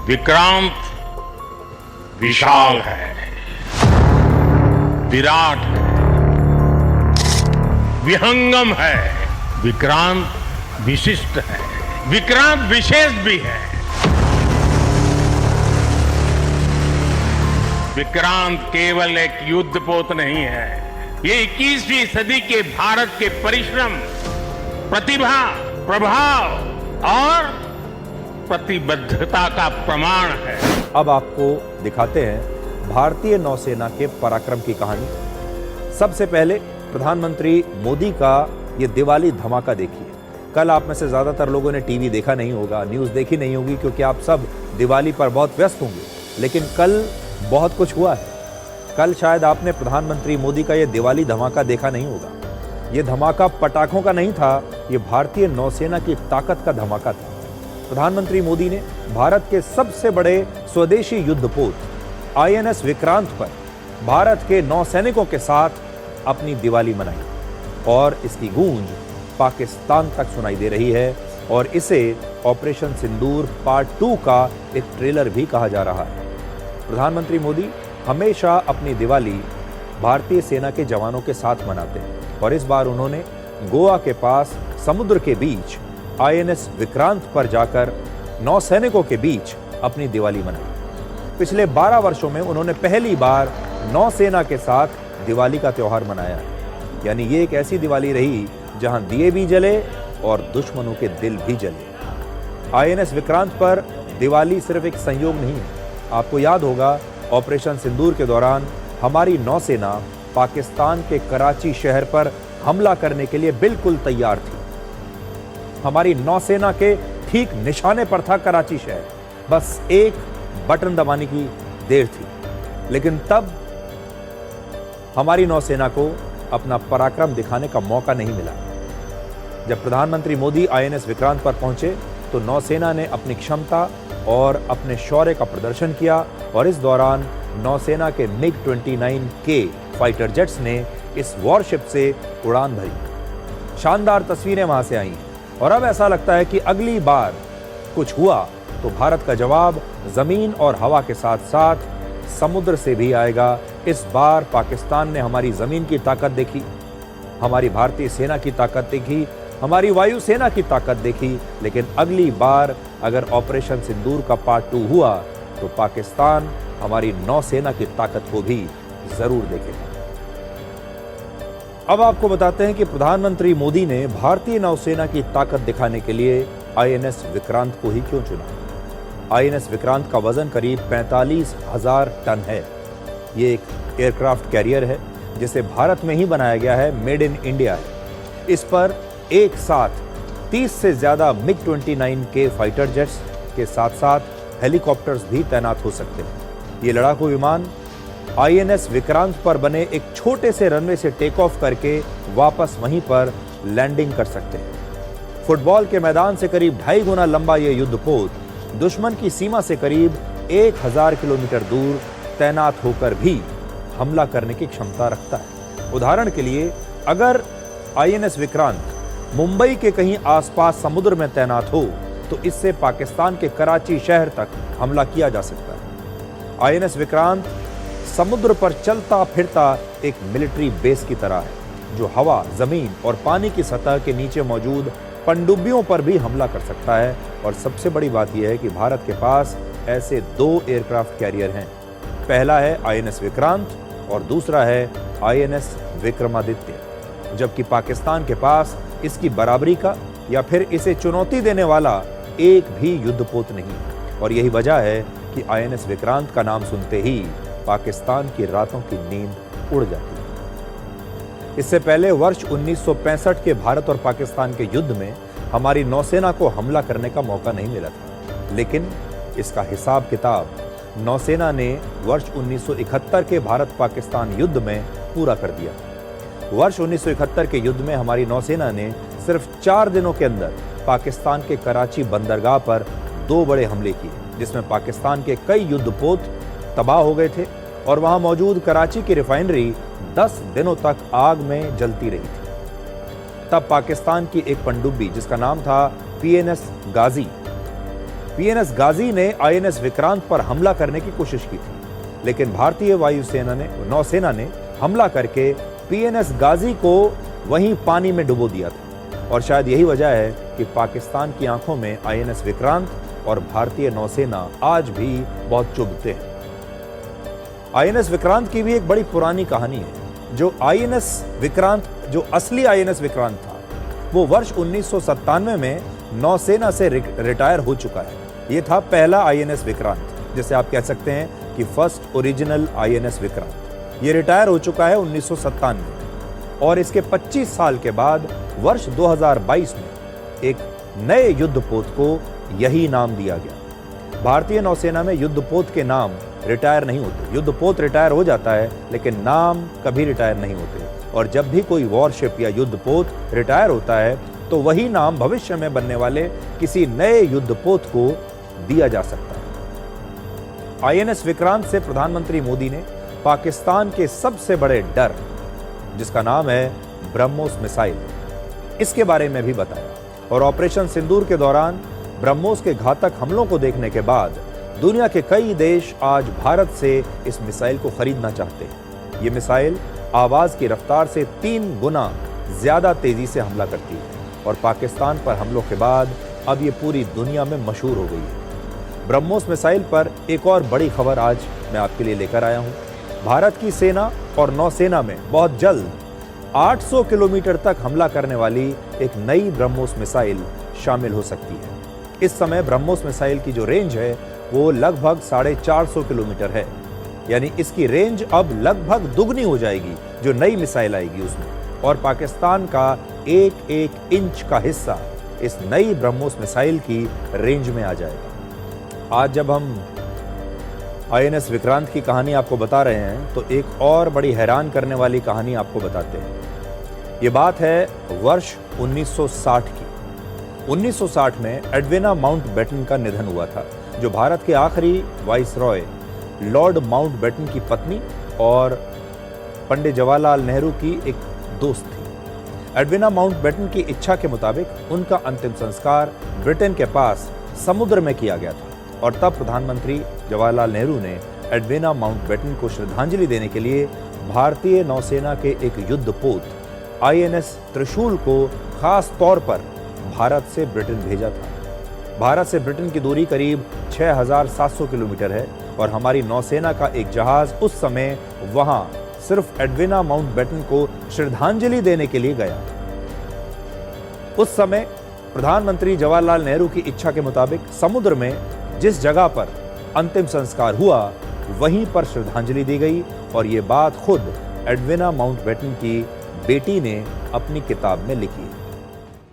विक्रांत विशाल है, विराट है, विहंगम है, विक्रांत विशिष्ट है, विक्रांत विशेष भी है। विक्रांत केवल एक युद्धपोत नहीं है, ये 21वीं सदी के भारत के परिश्रम, प्रतिभा, प्रभाव और प्रतिबद्धता का प्रमाण है। अब आपको दिखाते हैं भारतीय नौसेना के पराक्रम की कहानी। सबसे पहले प्रधानमंत्री मोदी का ये दिवाली धमाका देखिए। कल आप में से ज्यादातर लोगों ने टीवी देखा नहीं होगा, न्यूज देखी नहीं होगी, क्योंकि आप सब दिवाली पर बहुत व्यस्त होंगे। लेकिन कल बहुत कुछ हुआ है। कल शायद आपने प्रधानमंत्री मोदी का ये दिवाली धमाका देखा नहीं होगा। ये धमाका पटाखों का नहीं था, ये भारतीय नौसेना की ताकत का धमाका था। प्रधानमंत्री मोदी ने भारत के सबसे बड़े स्वदेशी युद्धपोत आईएनएस विक्रांत पर भारत के नौसैनिकों के साथ अपनी दिवाली मनाई और इसकी गूंज पाकिस्तान तक सुनाई दे रही है और इसे ऑपरेशन सिंदूर पार्ट 2 का एक ट्रेलर भी कहा जा रहा है। प्रधानमंत्री मोदी हमेशा अपनी दिवाली भारतीय सेना के जवानों के साथ मनाते हैं और इस बार उन्होंने गोवा के पास समुद्र के बीच आईएनएस विक्रांत पर जाकर नौसैनिकों के बीच अपनी दिवाली मनाई। पिछले 12 वर्षों में उन्होंने पहली बार नौसेना के साथ दिवाली का त्योहार मनाया है। यानी ये एक ऐसी दिवाली रही जहां दिए भी जले और दुश्मनों के दिल भी जले। आईएनएस विक्रांत पर दिवाली सिर्फ एक संयोग नहीं है। आपको याद होगा ऑपरेशन सिंदूर के दौरान हमारी नौसेना पाकिस्तान के कराची शहर पर हमला करने के लिए बिल्कुल तैयार थी। हमारी नौसेना के ठीक निशाने पर था कराची शहर, बस एक बटन दबाने की देर थी। लेकिन तब हमारी नौसेना को अपना पराक्रम दिखाने का मौका नहीं मिला। जब प्रधानमंत्री मोदी आईएनएस विक्रांत पर पहुंचे तो नौसेना ने अपनी क्षमता और अपने शौर्य का प्रदर्शन किया और इस दौरान नौसेना के MiG-29K फाइटर जेट्स ने इस वॉरशिप से उड़ान भरी। शानदार तस्वीरें वहां से आई और अब ऐसा लगता है कि अगली बार कुछ हुआ तो भारत का जवाब जमीन और हवा के साथ साथ समुद्र से भी आएगा। इस बार पाकिस्तान ने हमारी जमीन की ताकत देखी, हमारी भारतीय सेना की ताकत देखी, हमारी वायुसेना की ताकत देखी, लेकिन अगली बार अगर ऑपरेशन सिंदूर का पार्ट 2 हुआ तो पाकिस्तान हमारी नौसेना की ताकत को भी जरूर देखेगा। अब आपको बताते हैं कि प्रधानमंत्री मोदी ने भारतीय नौसेना की ताकत दिखाने के लिए आईएनएस विक्रांत को ही क्यों चुना। आईएनएस विक्रांत का वजन करीब 45,000 टन है। ये एक एयरक्राफ्ट कैरियर है जिसे भारत में ही बनाया गया है, मेड इन इंडिया है। इस पर एक साथ 30 से ज्यादा MiG-29K फाइटर जेट्स के साथ साथ हेलीकॉप्टर्स भी तैनात हो सकते हैं। ये लड़ाकू विमान आईएनएस विक्रांत पर बने एक छोटे से रनवे से टेक ऑफ करके वापस वहीं पर लैंडिंग कर सकते हैं। फुटबॉल के मैदान से करीब 2.5 गुना लंबा ये युद्धपोत दुश्मन की सीमा से करीब 1000 किलोमीटर दूर तैनात होकर भी हमला करने की क्षमता रखता है। उदाहरण के लिए अगर आईएनएस विक्रांत मुंबई के कहीं आसपास समुद्र में तैनात हो तो इससे पाकिस्तान के कराची शहर तक हमला किया जा सकता है। आईएनएस विक्रांत समुद्र पर चलता फिरता एक मिलिट्री बेस की तरह है जो हवा, जमीन और पानी की सतह के नीचे मौजूद पनडुब्बियों पर भी हमला कर सकता है। और सबसे बड़ी बात यह है कि भारत के पास ऐसे 2 एयरक्राफ्ट कैरियर हैं। पहला है आईएनएस विक्रांत और दूसरा है आईएनएस विक्रमादित्य, जबकि पाकिस्तान के पास इसकी बराबरी का या फिर इसे चुनौती देने वाला एक भी युद्धपोत नहीं। और यही वजह है कि आईएनएस विक्रांत का नाम सुनते ही पाकिस्तान की रातों की नींद उड़ जाती है। इससे पहले वर्ष 1965 के भारत और पाकिस्तान के युद्ध में हमारी नौसेना को हमला करने का मौका नहीं मिला था, लेकिन इसका हिसाब किताब नौसेना ने वर्ष 1971 के भारत पाकिस्तान युद्ध में पूरा कर दिया। वर्ष 1971 के युद्ध में हमारी नौसेना ने सिर्फ 4 दिनों के अंदर पाकिस्तान के कराची बंदरगाह पर 2 बड़े हमले किए, जिसमें पाकिस्तान के कई युद्धपोत तबाह हो गए थे और वहां मौजूद कराची की रिफाइनरी 10 दिनों तक आग में जलती रही थी। तब पाकिस्तान की एक पनडुब्बी जिसका नाम था PNS गाजी, पीएनएस गाजी ने आईएनएस विक्रांत पर हमला करने की कोशिश की थी, लेकिन भारतीय वायुसेना ने नौसेना ने हमला करके पीएनएस गाजी को वहीं पानी में डुबो दिया था। और शायद यही वजह है कि पाकिस्तान की आंखों में आईएनएस विक्रांत और भारतीय नौसेना आज भी बहुत चुभते हैं। आईएनएस विक्रांत की भी एक बड़ी पुरानी कहानी है। जो आईएनएस विक्रांत, जो असली आईएनएस विक्रांत था, वो वर्ष 1997 में नौसेना से रिटायर हो चुका है। ये था पहला आईएनएस विक्रांत, जिसे आप कह सकते हैं कि फर्स्ट ओरिजिनल आईएनएस विक्रांत। ये रिटायर हो चुका है 1997 में, और इसके 25 साल के बाद वर्ष 2022 में एक नए युद्धपोत को यही नाम दिया गया। भारतीय नौसेना में युद्धपोत के नाम रिटायर नहीं होते। युद्धपोत रिटायर हो जाता है, लेकिन नाम कभी रिटायर नहीं होते। और जब भी कोई वॉरशिप या युद्धपोत रिटायर होता है, तो वही नाम भविष्य में बनने वाले किसी नए युद्धपोत को दिया जा सकता है। आईएनएस विक्रांत से प्रधानमंत्री मोदी ने पाकिस्तान के सबसे बड़े डर, जिसका नाम है ब्रह्मोस मिसाइल, इसके बारे में भी बताया। और ऑपरेशन सिंदूर के दौरान ब्रह्मोस के घातक हमलों को देखने के बाद दुनिया के कई देश आज भारत से इस मिसाइल को खरीदना चाहते हैं। ये मिसाइल आवाज की रफ्तार से 3 गुना ज्यादा तेजी से हमला करती है, और पाकिस्तान पर हमलों के बाद अब ये पूरी दुनिया में मशहूर हो गई है। ब्रह्मोस मिसाइल पर एक और बड़ी खबर आज मैं आपके लिए लेकर आया हूं। भारत की सेना और नौसेना में बहुत जल्द 800 किलोमीटर तक हमला करने वाली एक नई ब्रह्मोस मिसाइल शामिल हो सकती है। इस समय ब्रह्मोस मिसाइल की जो रेंज है वो लगभग 450 किलोमीटर है, यानी इसकी रेंज अब लगभग दुगनी हो जाएगी जो नई मिसाइल आएगी उसमें। और पाकिस्तान का एक इंच का हिस्सा इस नई ब्रह्मोस मिसाइल की रेंज में आ जाएगा। आज जब हम आईएनएस विक्रांत की कहानी आपको बता रहे हैं, तो एक और बड़ी हैरान करने वाली कहानी आपको बताते हैं। ये बात है वर्ष 1960 की। 1960 में एडविना माउंटबेटन का निधन हुआ था, जो भारत के आखिरी वाइसरॉय लॉर्ड माउंटबेटन की पत्नी और पंडित जवाहरलाल नेहरू की एक दोस्त थी। एडविना माउंटबेटन की इच्छा के मुताबिक उनका अंतिम संस्कार ब्रिटेन के पास समुद्र में किया गया था, और तब प्रधानमंत्री जवाहरलाल नेहरू ने एडविना माउंटबेटन को श्रद्धांजलि देने के लिए भारतीय नौसेना के एक युद्धपोत आईएनएस त्रिशूल को खास तौर पर भारत से ब्रिटेन भेजा था। भारत से ब्रिटेन की दूरी करीब 6700 किलोमीटर है, और हमारी नौसेना का एक जहाज उस समय वहां सिर्फ एडविना माउंटबेटन को श्रद्धांजलि देने के लिए गया। उस समय प्रधानमंत्री जवाहरलाल नेहरू की इच्छा के मुताबिक समुद्र में जिस जगह पर अंतिम संस्कार हुआ, वहीं पर श्रद्धांजलि दी गई। और ये बात खुद एडविना माउंटबेटन की बेटी ने अपनी किताब में लिखी है।